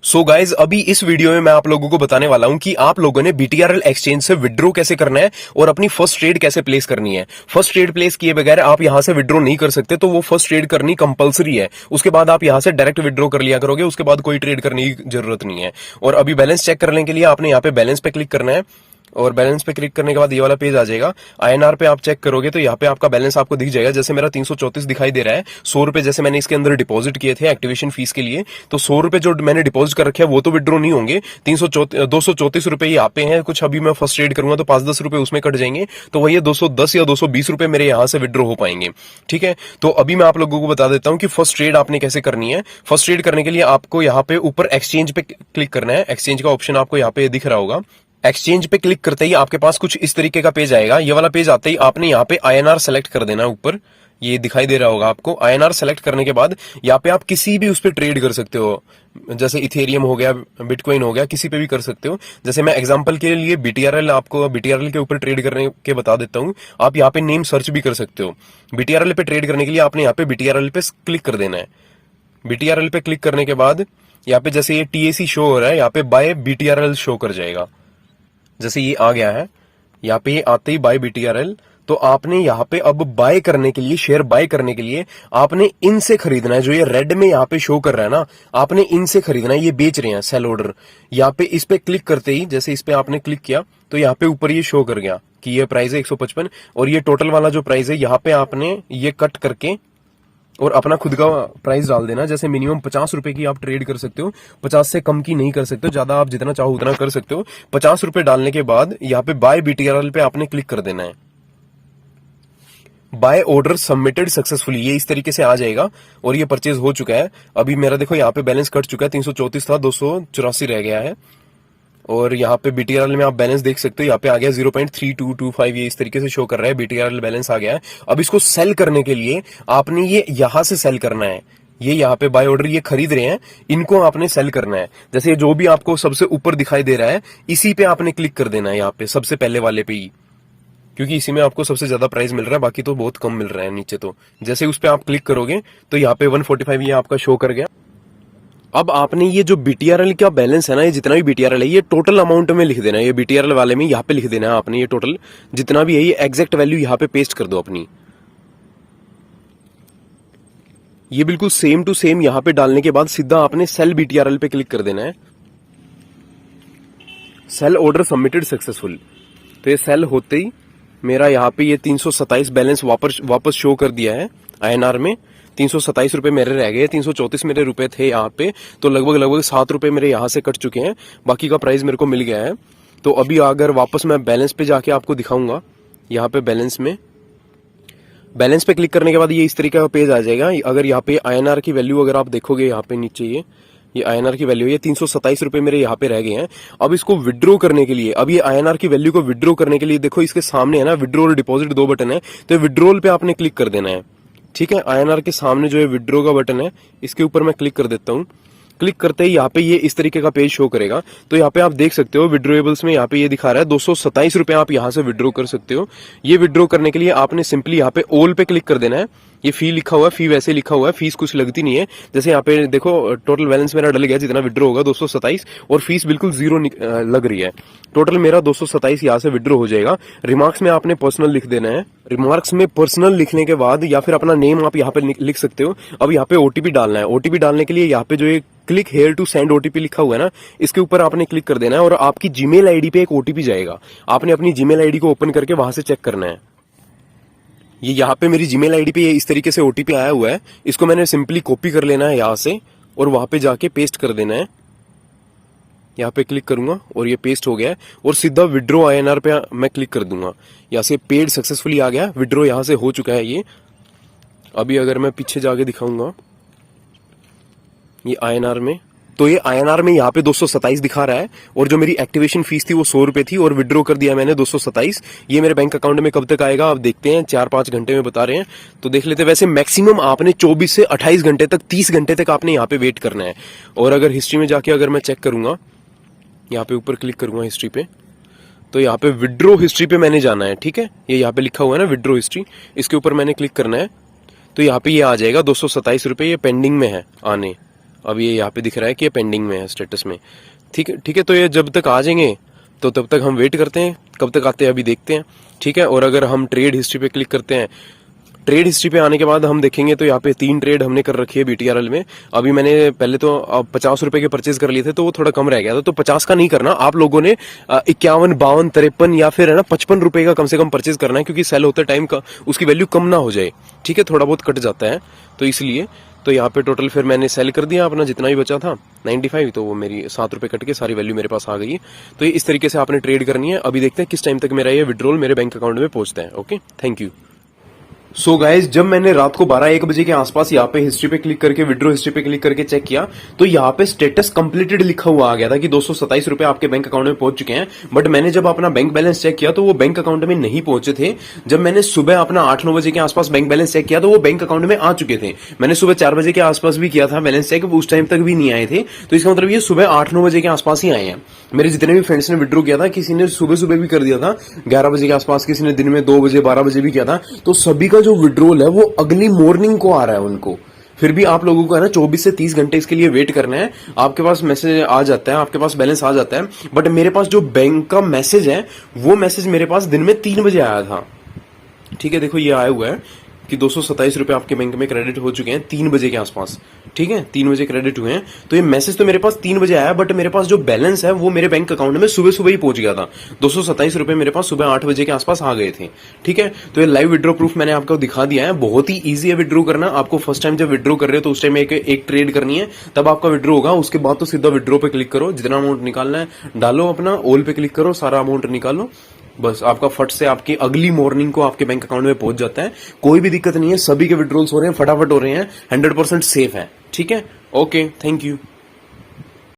So guys अभी इस video में मैं आप लोगों को बताने वाला हूं कि आप लोगों ने BTRL एक्सचेंज से विड्रॉ कैसे करना है और अपनी फर्स्ट ट्रेड कैसे प्लेस करनी है। फर्स्ट ट्रेड प्लेस किए बगैर आप यहां से विड्रॉ नहीं कर सकते, तो वो फर्स्ट ट्रेड करनी कंपलसरी है। उसके बाद आप यहां से डायरेक्ट विड्रॉ कर लिया करोगे, उसके बाद कोई ट्रेड करने की जरूरत नहीं है। और अभी बैलेंस चेक करने के लिए आपने यहाँ पे बैलेंस पे क्लिक करना है और बैलेंस पे क्लिक करने के बाद ये वाला पेज आ जाएगा। INR पे आप चेक करोगे तो यहाँ पे आपका बैलेंस आपको दिख जाएगा। जैसे मेरा 334 दिखाई दे रहा है, 100 रुपए जैसे मैंने इसके अंदर डिपॉजिट किए थे एक्टिवेशन फीस के लिए, तो 100 रुपए जो मैंने डिपॉजिट कर रखे हैं वो तो विड्रॉ नहीं होंगे। 234 रुपए यहाँ पे हैं। कुछ अभी मैं फर्स्ट ट्रेड करूंगा तो 5-10 रुपए उसमें कट जाएंगे, तो वही 210 या 220 रुपए मेरे यहाँ से विड्रॉ हो पाएंगे। ठीक है, तो अभी मैं आप लोगों को बता देता हूँ कि फर्स्ट ट्रेड आपने कैसे करनी है। फर्स्ट ट्रेड करने के लिए आपको यहाँ पे ऊपर एक्सचेंज पे क्लिक करना है। एक्सचेंज का ऑप्शन आपको यहाँ पे दिख रहा होगा। एक्सचेंज पे क्लिक करते ही आपके पास कुछ इस तरीके का पेज आएगा। ये वाला पेज आते ही आपने यहाँ पे INR सेलेक्ट कर देना है। ऊपर ये दिखाई दे रहा होगा आपको। INR सेलेक्ट करने के बाद यहाँ पे आप किसी भी उस पे ट्रेड कर सकते हो, जैसे इथेरियम हो गया, बिटकॉइन हो गया, किसी पे भी कर सकते हो। जैसे मैं एग्जांपल के लिए आपको BTRL के ऊपर ट्रेड करने के बता देता हूँ। आप यहाँ पे नेम सर्च भी कर सकते हो। BTRL पे ट्रेड करने के लिए आपने यहाँ पे BTRL पे क्लिक कर देना है। BTRL पे क्लिक करने के बाद यहाँ पे जैसे ये TAC शो हो रहा है, यहाँ पे बाय BTRL शो कर जाएगा। जैसे ये आ गया है, यहाँ पे आते ही बाय BTRL, तो आपने यहाँ पे अब बाय करने के लिए, शेयर बाय करने के लिए आपने इनसे खरीदना है। जो ये रेड में यहाँ पे शो कर रहा है ना, आपने इनसे खरीदना है। ये बेच रहे हैं, सेल ऑर्डर। यहाँ पे इस पे क्लिक करते ही, जैसे इस पे आपने क्लिक किया तो यहाँ पे ऊपर ये शो कर गया कि ये प्राइस है 155 और ये टोटल वाला जो प्राइस है यहाँ पे आपने ये कट करके और अपना खुद का प्राइस डाल देना। जैसे मिनिमम 50 रुपए की आप ट्रेड कर सकते हो, 50 से कम की नहीं कर सकते हो। ज्यादा आप जितना चाहो उतना कर सकते हो। 50 रुपए डालने के बाद यहाँ पे बाय BTRL पे आपने क्लिक कर देना है। बाय ऑर्डर सबमिटेड सक्सेसफुली, ये इस तरीके से आ जाएगा और ये परचेज हो चुका है। अभी मेरा देखो यहाँ पे बैलेंस कट चुका है। 334 था, 284 रह गया है। और यहाँ पे BTRL में आप बैलेंस देख सकते हो, यहाँ पे आ गया 0.3225, ये इस तरीके से शो कर रहा है। BTRL बैलेंस आ गया है। अब इसको सेल करने के लिए आपने ये यहां से सेल करना है। ये यहाँ पे बाय ऑर्डर ये खरीद रहे हैं, इनको आपने सेल करना है। जैसे जो भी आपको सबसे ऊपर दिखाई दे रहा है, इसी पे आपने क्लिक कर देना है, यहाँ पे सबसे पहले वाले पे ही, क्योंकि इसी में आपको सबसे ज्यादा प्राइस मिल रहा है। बाकी तो बहुत कम मिल रहा है नीचे। तो जैसे उस पे आप क्लिक करोगे तो यहाँ पे 145 ये आपका शो कर गया। अब आपने ये जो BTRL का बैलेंस है ना, ये जितना भी BTRL है, ये टोटल अमाउंट में लिख देना है। ये BTRL वाले में यहाँ पे लिख देना है आपने। ये टोटल जितना भी है, ये एग्जैक्ट वैल्यू यहाँ पे पेस्ट कर दो अपनी। ये बिल्कुल सेम टू सेम यहाँ पे डालने के बाद सीधा आपने सेल BTRL पे क्लिक कर देना है। सेल ऑर्डर सबमिटेड सक्सेसफुल, तो ये सेल होते ही मेरा यहाँ पे ये 327 बैलेंस वापस शो कर दिया है INR में। 327 रुपए मेरे रह गए, 334 मेरे रुपए थे यहाँ पे, तो लगभग 7 रुपए मेरे यहाँ से कट चुके हैं। बाकी का प्राइस मेरे को मिल गया है। तो अभी अगर वापस मैं बैलेंस पे जाके आपको दिखाऊंगा, यहाँ पे बैलेंस पे क्लिक करने के बाद ये इस तरीके का पेज आ जाएगा। अगर यहाँ पे INR की वैल्यू अगर आप देखोगे, यहाँ पे नीचे ये INR की वैल्यू, ये 327 रुपए मेरे यहाँ पे रह गए हैं। अब इसको विड्रॉ करने के लिए, अब ये INR की वैल्यू को विड्रॉ करने के लिए देखो इसके सामने है ना, विड्रॉ और डिपॉजिट 2 बटन है। तो विड्रॉल पे आपने क्लिक कर देना है। ठीक है, INR के सामने जो है विड्रॉ का बटन है, इसके ऊपर मैं क्लिक कर देता हूँ। क्लिक करते ही यहाँ पे ये इस तरीके का पेज शो करेगा। तो यहाँ पे आप देख सकते हो विड्रोएबल्स में यहाँ पे ये दिखा रहा है 227 रुपए आप यहाँ से विड्रॉ कर सकते हो। ये विड्रॉ करने के लिए आपने सिंपली यहाँ पे ऑल पे क्लिक कर देना है। ये फी लिखा हुआ है, फी वैसे लिखा हुआ है, फीस कुछ लगती नहीं है। जैसे यहाँ पे देखो टोटल बैलेंस मेरा डल गया, जितना विड्रॉ होगा 227 और फीस बिल्कुल 0 लग रही है। टोटल मेरा 227 यहाँ से विड्रॉ हो जाएगा। रिमार्क्स में आपने पर्सनल लिख देना है। रिमार्क्स में पर्सनल लिखने के बाद या फिर अपना नेम आप यहाँ पे लिख सकते हो। अब यहाँ पे OTP डालना है। OTP डालने के लिए यहाँ पे जो एक click here to send OTP लिखा हुआ है ना, इसके ऊपर आपने क्लिक कर देना है और आपकी जीमेल आईडी पे एक OTP जाएगा। आपने अपनी जीमेल आईडी को ओपन करके वहां से चेक करना है। ये यहाँ पे मेरी जीमेल आईडी पे इस तरीके से OTP आया हुआ है। इसको मैंने सिंपली कॉपी कर लेना है यहाँ से और वहां पे जाके पेस्ट कर देना है। यहाँ पे क्लिक करूंगा और ये पेस्ट हो गया है और सीधा विड्रॉ INR पे मैं क्लिक कर दूंगा। यहाँ से पेड सक्सेसफुली आ गया, विड्रॉ यहाँ से हो चुका है ये। अभी अगर मैं पीछे जाके दिखाऊंगा ये INR में, तो ये INR में यहाँ पे 227 दिखा रहा है और जो मेरी एक्टिवेशन फीस थी वो 100 रुपए थी और विड्रॉ कर दिया मैंने 227। ये मेरे बैंक अकाउंट में कब तक आएगा आप देखते हैं, 4-5 घंटे में बता रहे हैं, तो देख लेते हैं। वैसे मैक्सिमम आपने 24 से 28 घंटे तक, 30 घंटे तक आपने यहाँ पे वेट करना है। और अगर हिस्ट्री में जाके अगर मैं चेक करूंगा, यहाँ पे ऊपर क्लिक करूंगा हिस्ट्री पे, तो यहाँ पे विड्रॉ हिस्ट्री पे मैंने जाना है। ठीक है, ये यहाँ पे लिखा हुआ है ना विड्रॉ हिस्ट्री, इसके ऊपर मैंने क्लिक करना है। तो यहाँ पे ये आ जाएगा 227 रुपए, ये पेंडिंग में है आने। अब ये यहाँ पे दिख रहा है कि ये पेंडिंग में है स्टेटस में। ठीक है, ठीक है। तो ये जब तक आ जाएंगे तो तब तक हम वेट करते हैं, कब तक आते हैं अभी देखते हैं। ठीक है, और अगर हम ट्रेड हिस्ट्री पे क्लिक करते हैं, ट्रेड हिस्ट्री पे आने के बाद हम देखेंगे तो यहाँ पे 3 ट्रेड हमने कर रखी है BTRL में। अभी मैंने पहले तो 50 रुपए के परचेज कर लिए थे, तो वो थोड़ा कम रह गया था, तो 50 का नहीं करना आप लोगों ने। 51, 52, 53 या फिर है ना 55 रुपए का कम से कम परचेज करना है, क्योंकि सेल होते टाइम का उसकी वैल्यू कम ना हो जाए। ठीक है, थोड़ा बहुत कट जाता है तो इसलिए। तो यहाँ पे टोटल फिर मैंने सेल कर दिया अपना जितना भी बचा था 95, तो वो मेरी 7 रुपए कट के सारी वैल्यू मेरे पास आ गई है। तो ये इस तरीके से आपने ट्रेड करनी है। अभी देखते हैं किस टाइम तक मेरा ये विड्रॉल मेरे बैंक अकाउंट में पहुंचता है। Okay, thank you. So guys, जब मैंने रात को 12-1 बजे के आसपास यहाँ पे हिस्ट्री पे क्लिक करके, विड्रो हिस्ट्री पे क्लिक करके चेक किया, तो यहाँ पे स्टेटस कंप्लीटेड लिखा हुआ आ गया था कि 227 रुपए आपके बैंक अकाउंट में पहुंच चुके हैं। बट मैंने जब अपना बैंक बैलेंस चेक किया तो वो बैंक अकाउंट में नहीं पहुंचे थे। जब मैंने सुबह अपना 8-9 बजे के आसपास बैंक बैलेंस चेक किया तो वो बैंक अकाउंट में आ चुके थे। मैंने सुबह 4 बजे के आसपास भी किया था बैलेंस चेक, उस टाइम तक भी नहीं आए थे। तो इसका मतलब ये सुबह 8-9 बजे के आसपास ही आए हैं। मेरे जितने भी फ्रेंड्स ने विड्रो किया था, किसी ने सुबह सुबह भी कर दिया था 11 बजे के आसपास, किसी ने दिन में 2 बजे 12 बजे भी किया था। तो सभी का जो विड्रोल है वो अगली मॉर्निंग को आ रहा है उनको। फिर भी आप लोगों को है ना 24 से 30 घंटे इसके लिए वेट करना है। आपके पास मैसेज आ जाता है, आपके पास बैलेंस आ जाता है। बट मेरे पास जो बैंक का मैसेज है वो मैसेज मेरे पास दिन में 3 बजे आया था। ठीक है, देखो ये आया हुआ है कि 227 रुपए आपके बैंक में क्रेडिट हो चुके हैं 3 बजे के आसपास। ठीक है, 3 बजे क्रेडिट हुए हैं। तो ये मैसेज तो मेरे पास 3 बजे आया, बट मेरे पास जो बैलेंस है वो मेरे बैंक अकाउंट में सुबह सुबह ही पहुंच गया था। 227 रुपए मेरे पास सुबह 8 बजे के आसपास आ गए थे। ठीक है, तो ये लाइव विड्रॉ प्रूफ मैंने आपको दिखा दिया है। बहुत ही ईजी है विड्रॉ करना। आपको फर्स्ट टाइम जब विड्रॉ कर रहे हो तो उस टाइम एक ट्रेड करनी है, तब आपका विड्रॉ होगा। उसके बाद तो सीधा विड्रॉ पे क्लिक करो, जितना अमाउंट निकालना है डालो, अपना ऑल पे क्लिक करो, सारा अमाउंट निकालो, बस आपका फट से आपकी अगली मॉर्निंग को आपके बैंक अकाउंट में पहुंच जाता है। कोई भी दिक्कत नहीं है, सभी के विड्रॉल्स हो रहे हैं, फटाफट हो रहे हैं, 100% सेफ है। ठीक है, ओके, थैंक यू।